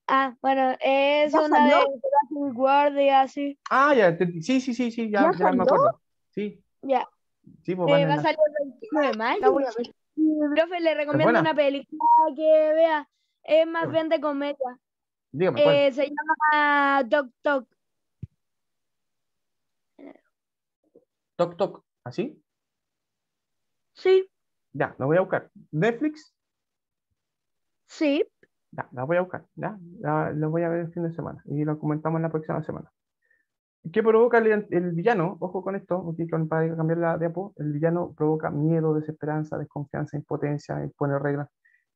Ah, bueno, es ¿Ya una de salió? Jurassic World y así. Ah, ya, sí, sí, sí, sí, ¿Ya ya me salió? acuerdo. Sí, Ya, sí, pues van va en a salir el 21 de mayo. La voy a ver. Y, profe, le ¿Es recomiendo una buena? película que vea. Es más bien de comedia. Dígame, ¿cuál? Se llama Tok Tok. Toc Toc, ¿así? Sí, Ya, la voy a buscar. Netflix. sí. Ya, la voy a buscar, ya, la voy a ver el fin de semana y lo comentamos la próxima semana. ¿Qué provoca el villano? Ojo con esto, aquí para cambiar la diapo, el villano provoca miedo, desesperanza, desconfianza, impotencia, impone reglas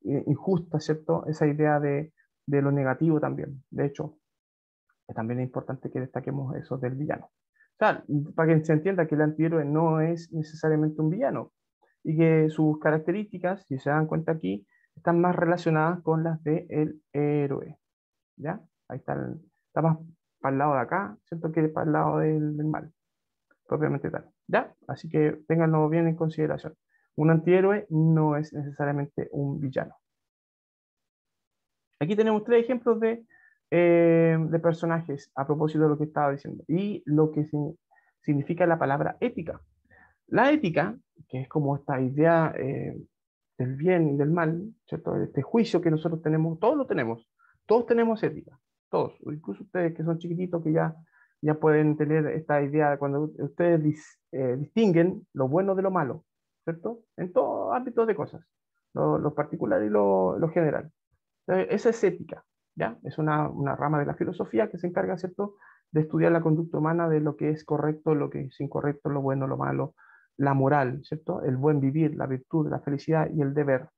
injustas, ¿cierto? Esa idea de lo negativo también. De hecho, también es importante que destaquemos eso del villano. O sea, para que se entienda que el antihéroe no es necesariamente un villano y que sus características, si se dan cuenta aquí, están más relacionadas con las del héroe. ¿Ya? Ahí está más para el lado de acá, ¿cierto? Que para el lado del mal, propiamente tal. ¿Ya? Así que ténganlo bien en consideración. Un antihéroe no es necesariamente un villano. Aquí tenemos tres ejemplos de personajes a propósito de lo que estaba diciendo y lo que significa la palabra ética. La ética, que es como esta idea del bien y del mal, ¿cierto? Este juicio que nosotros tenemos, todos tenemos ética, todos, incluso ustedes que son chiquititos que ya pueden tener esta idea cuando ustedes distinguen lo bueno de lo malo, ¿cierto? En todos ámbitos de cosas, lo particular y lo general. Esa es ética, ¿ya? Es una rama de la filosofía que se encarga, ¿cierto?, de estudiar la conducta humana, de lo que es correcto, lo que es incorrecto, lo bueno, lo malo, la moral, ¿cierto? El buen vivir, la virtud, la felicidad y el deber.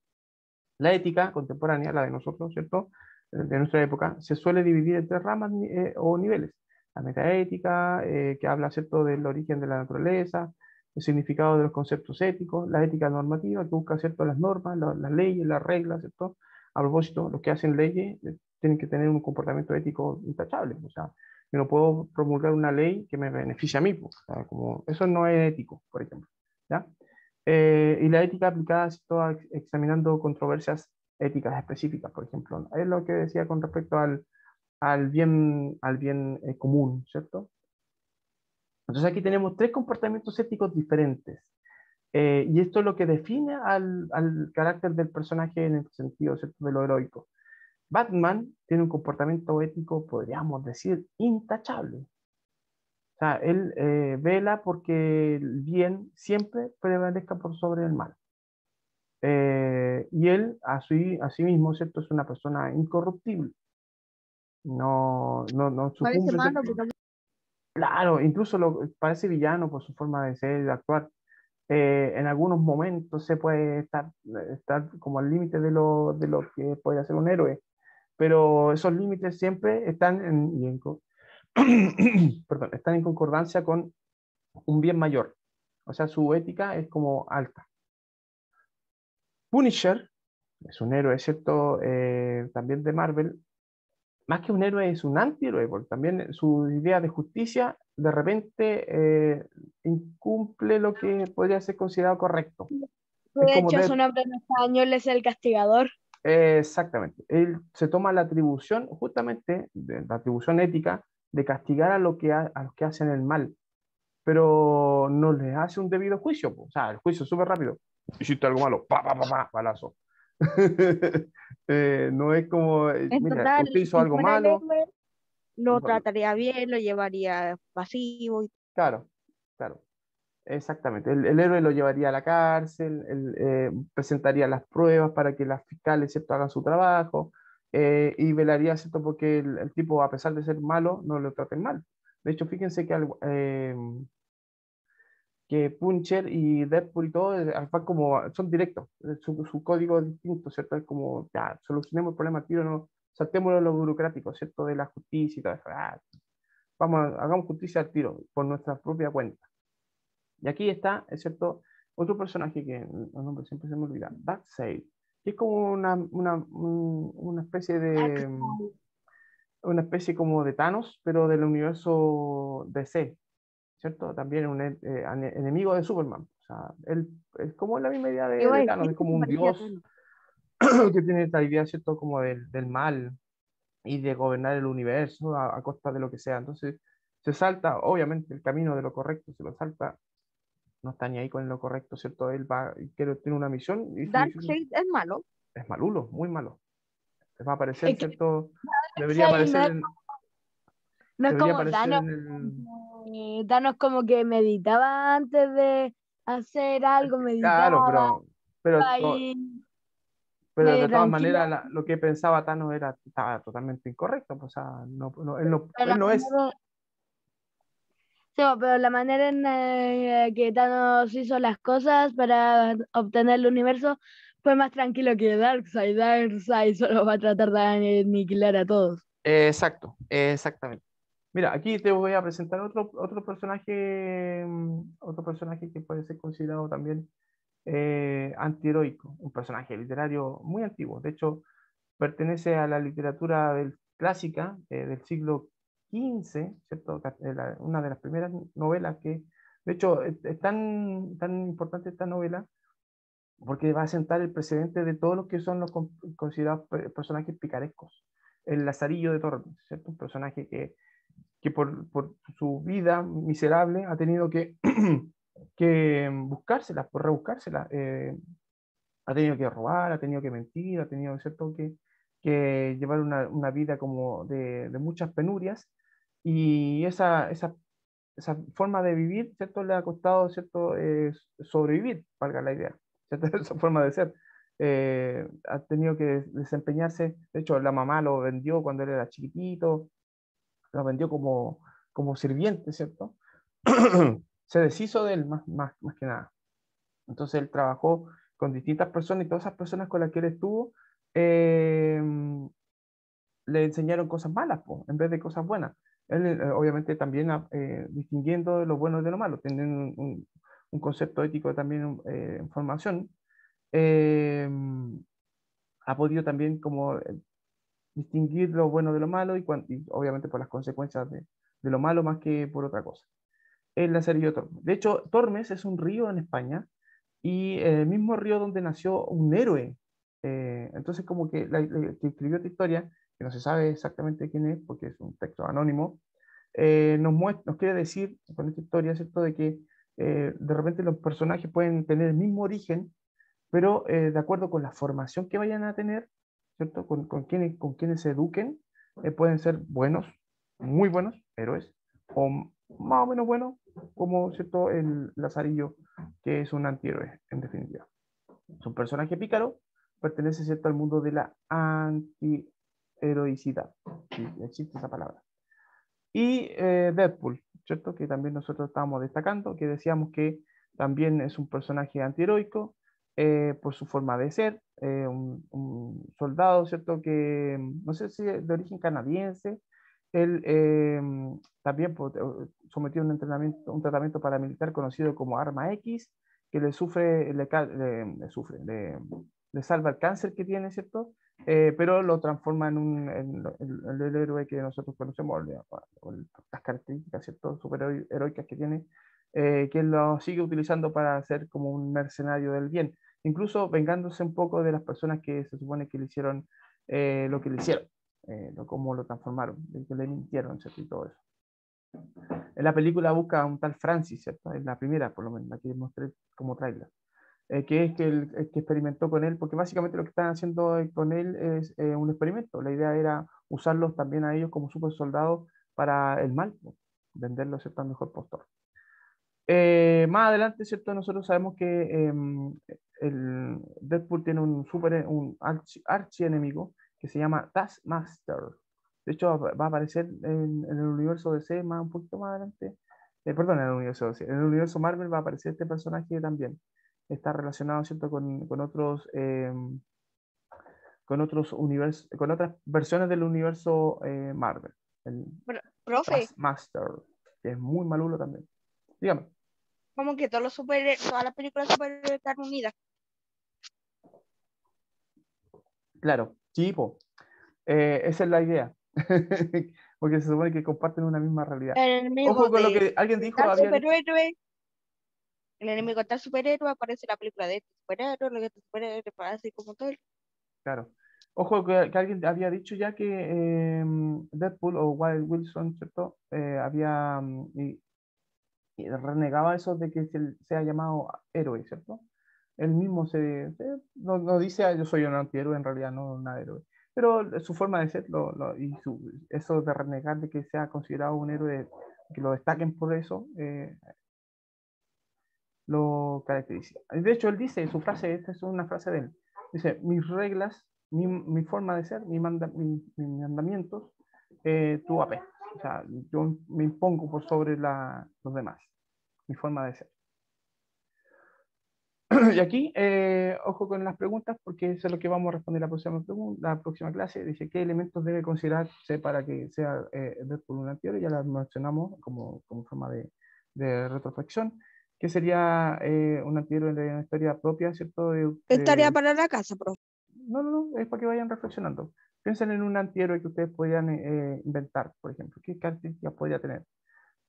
La ética contemporánea, la de nosotros, ¿cierto?, de nuestra época, se suele dividir en tres ramas o niveles. La metaética, que habla, ¿cierto?, del origen de la naturaleza, el significado de los conceptos éticos, la ética normativa, que busca, ¿cierto?, las normas, las leyes, las reglas, ¿cierto? A propósito, los que hacen leyes tienen que tener un comportamiento ético intachable. O sea, yo no puedo promulgar una ley que me beneficie a mí, pues. O sea, como, eso no es ético, por ejemplo, ¿ya? Y la ética aplicada, ¿cierto?, examinando controversias éticas específicas, por ejemplo. Es lo que decía con respecto al bien común, ¿cierto? Entonces aquí tenemos tres comportamientos éticos diferentes. Y esto es lo que define al carácter del personaje en el sentido, ¿cierto?, de lo heroico. Batman tiene un comportamiento ético, podríamos decir, intachable. O sea, él vela porque el bien siempre prevalezca por sobre el mal. Y él, así mismo, ¿cierto?, es una persona incorruptible. No Parece sucumbe, malo, ¿cierto? pero Claro, incluso parece villano por su forma de ser y de actuar. En algunos momentos se puede estar como al límite de lo que puede ser un héroe, pero esos límites siempre están perdón, están en concordancia con un bien mayor. O sea, su ética es como alta. Punisher es un héroe, ¿cierto? También de Marvel. Más que un héroe, es un antihéroe, porque también su idea de justicia de repente incumple lo que podría ser considerado correcto. Es De como hecho, su de, nombre en español es el castigador. exactamente. Él se toma la atribución, justamente, de la atribución ética, de castigar a los que hacen el mal, pero no les hace un debido juicio, po. O sea, el juicio es súper rápido. Hiciste algo malo, pa, pa, pa, pa, balazo. No es como, En mira, total, usted hizo si algo fuera el malo. héroe, lo trataría bien, lo llevaría pasivo. Claro, claro, exactamente. El héroe lo llevaría a la cárcel, él, presentaría las pruebas para que las fiscales, ¿cierto?, hagan su trabajo, y velaría, ¿cierto?, porque el tipo, a pesar de ser malo, no lo traten mal. De hecho, fíjense que Punisher y Deadpool y todo van como, son directos, su código es distinto, ¿cierto? Es como, ya, solucionemos el problema al tiro, no, saltémoslo lo burocrático, ¿cierto? De la justicia y todo eso. Hagamos justicia al tiro, por nuestra propia cuenta. Y aquí está, es cierto, otro personaje que el nombre siempre se me olvida, Darkseid, que es como una especie una especie como de Thanos, pero del universo DC, ¿cierto? También un enemigo de Superman. O sea, él es como la misma idea Iba a de Thanos, decir es que como se un parecía a dios Thanos. que tiene esta idea, ¿cierto? Como del mal y de gobernar el universo a costa de lo que sea. Entonces, se salta, obviamente, el camino de lo correcto, se lo salta, no está ni ahí con lo correcto, ¿cierto? Él va, tiene una misión y su misión Darkseid es malo. es malulo, muy malo. Va a aparecer, Es que ¿cierto? Debería Darkseid aparecer en, no es debería como aparecer Thanos. en el... Thanos como que meditaba antes de hacer algo, Claro, meditaba ahí pero medio de todas tranquilo. maneras lo que pensaba Thanos estaba totalmente incorrecto. Pues, o sea, Pero él la no es. manera, sí, pero la manera en que Thanos hizo las cosas para obtener el universo fue más tranquilo que Darkseid. Darkseid solo va a tratar de aniquilar a todos. Exacto, exactamente. Mira, aquí te voy a presentar otro personaje que puede ser considerado también antiheroico, un personaje literario muy antiguo. De hecho, pertenece a la literatura clásica del siglo XV, ¿cierto? Una de las primeras novelas que, de hecho, es tan importante esta novela porque va a sentar el precedente de todos los que son los considerados personajes picarescos. El Lazarillo de Tormes, ¿cierto? Un personaje que por su vida miserable ha tenido que, que buscársela, por rebuscársela. Ha tenido que robar, ha tenido que mentir, ha tenido, ¿cierto?, que llevar una vida como de muchas penurias, y esa forma de vivir, ¿cierto?, le ha costado, ¿cierto?, sobrevivir, valga la idea, ¿cierto? Esa forma de ser. Ha tenido que desempeñarse, de hecho, la mamá lo vendió cuando él era chiquitito, lo vendió como sirviente, ¿cierto? Se deshizo de él más que nada. Entonces él trabajó con distintas personas y todas esas personas con las que él estuvo eh, le enseñaron cosas malas, po, en vez de cosas buenas. Él obviamente también distinguiendo lo bueno de lo malo, teniendo un concepto ético también en formación, eh, ha podido también como distinguir lo bueno de lo malo y obviamente por las consecuencias de lo malo más que por otra cosa. El Lazarillo Tormes. De hecho, Tormes es un río en España y el mismo río donde nació un héroe. Entonces, como que que escribió esta historia, que no se sabe exactamente quién es, porque es un texto anónimo, nos quiere decir con esta historia, ¿cierto?, de que de repente los personajes pueden tener el mismo origen, pero de acuerdo con la formación que vayan a tener, ¿cierto?, con quienes se eduquen, pueden ser buenos, muy buenos héroes, o más o menos buenos, como, ¿cierto?, el Lazarillo, que es un antihéroe, en definitiva. Es un personaje pícaro, pertenece, ¿cierto?, al mundo de la antiheroicidad, si existe esa palabra. Y Deadpool, ¿cierto?, que también nosotros estábamos destacando, que decíamos que También es un personaje antiheroico por su forma de ser, un soldado, ¿cierto? Que no sé si es de origen canadiense. Él también pues, sometió a un tratamiento paramilitar conocido como Arma X, que le salva el cáncer que tiene, ¿cierto? Pero lo transforma en el héroe que nosotros conocemos, o las características, ¿cierto? Superheroicas que tiene, que él lo sigue utilizando para ser como un mercenario del bien, incluso vengándose un poco de las personas que se supone que le hicieron lo que le hicieron, cómo lo transformaron, de que le mintieron, ¿cierto? Y todo eso. En la película busca a un tal Francis, ¿cierto? En la primera, por lo menos, la que mostré como trailer, que es que el que experimentó con él, porque básicamente lo que están haciendo con él es un experimento. La idea era usarlos también a ellos como super soldados para el mal, ¿no? Venderlos, ¿cierto? Al mejor postor. Más adelante, ¿cierto? Nosotros sabemos que el Deadpool tiene un archienemigo que se llama Taskmaster. De hecho, va a aparecer en el universo DC un poquito más adelante. Perdón, en el universo DC. En el universo Marvel va a aparecer este personaje también. Está relacionado, ¿cierto? Con otros universos, con otras versiones del universo Marvel. El Profe, Taskmaster, que es muy malulo también. Dígame. como que todas las películas superhéroes están unidas. Claro, tipo, esa es la idea. Porque se supone que comparten una misma realidad. El enemigo Ojo con lo de que alguien dijo, tal había dicho, superhéroe, el enemigo de tal superhéroe aparece en la película de este superhéroe, lo de este superhéroe, así como todo. claro. Ojo que alguien había dicho ya que Deadpool o Wild Wilson, ¿cierto? Y renegaba eso de que sea llamado héroe, ¿cierto? Él mismo no dice, "Ah, yo soy un antihéroe", en realidad no un héroe. Pero su forma de ser eso de renegar de que sea considerado un héroe, que lo destaquen por eso, lo caracteriza. De hecho, él dice, su frase, esta es una frase de él, dice, mis reglas, mi forma de ser, mis mandamientos, tú apestas. O sea, yo me impongo por sobre los demás, mi forma de ser. Y aquí, ojo con las preguntas, porque eso es lo que vamos a responder la próxima clase. Dice, ¿qué elementos debe considerarse para que sea Deadpool un antihéroe? Ya las mencionamos como forma de retroflexión. ¿Qué sería un antihéroe de una historia propia, ¿cierto? Estaría para la casa, profe. No, es para que vayan reflexionando. Piensen en un antihéroe que ustedes podrían inventar, por ejemplo. ¿Qué características podría tener?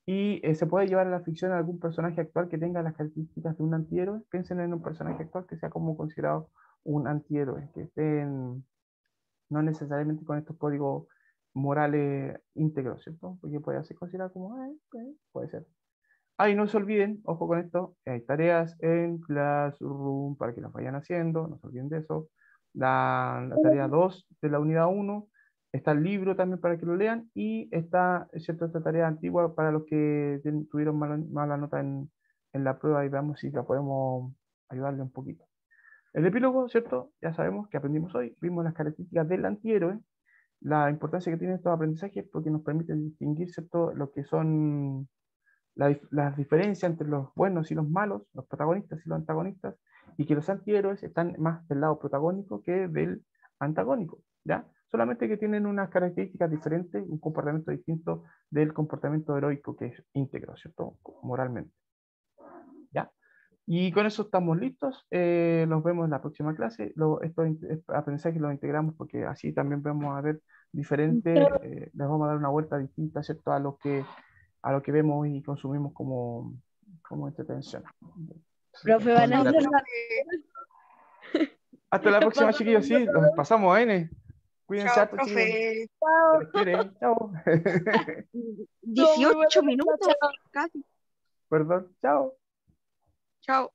Y se puede llevar a la ficción a algún personaje actual que tenga las características de un antihéroe. Piensen en un personaje actual que sea como considerado un antihéroe, que esté no necesariamente con estos códigos morales íntegros, ¿cierto? Porque puede ser considerado como, puede ser. Y no se olviden, ojo con esto, hay tareas en Classroom para que las vayan haciendo, no se olviden de eso. La tarea 2 de la unidad 1, está el libro también para que lo lean, y está, ¿cierto?, esta tarea antigua para los que tuvieron mala nota en la prueba, y veamos si la podemos ayudarle un poquito. El epílogo, ¿cierto? Ya sabemos que aprendimos hoy, vimos las características del antihéroe, la importancia que tienen estos aprendizajes porque nos permiten distinguir, ¿cierto?, lo que son las diferencias entre los buenos y los malos, los protagonistas y los antagonistas, y que los antihéroes están más del lado protagónico que del antagónico, ¿ya? Solamente que tienen unas características diferentes, un comportamiento distinto del comportamiento heroico, que es íntegro, ¿cierto? Moralmente, ¿ya? Y con eso estamos listos. Nos vemos en la próxima clase. Estos aprendizajes los integramos porque así también vamos a ver diferentes, les vamos a dar una vuelta distinta, ¿cierto?, a lo que vemos y consumimos como entretención. Profe, van a hacer la... Hasta la próxima, chiquillos. Sí, los pasamos a N. Cuídense Chao, harto, chiquillos. profe. Se les quiere. Chao. 18 minutos, casi. Perdón. Chao. Chao.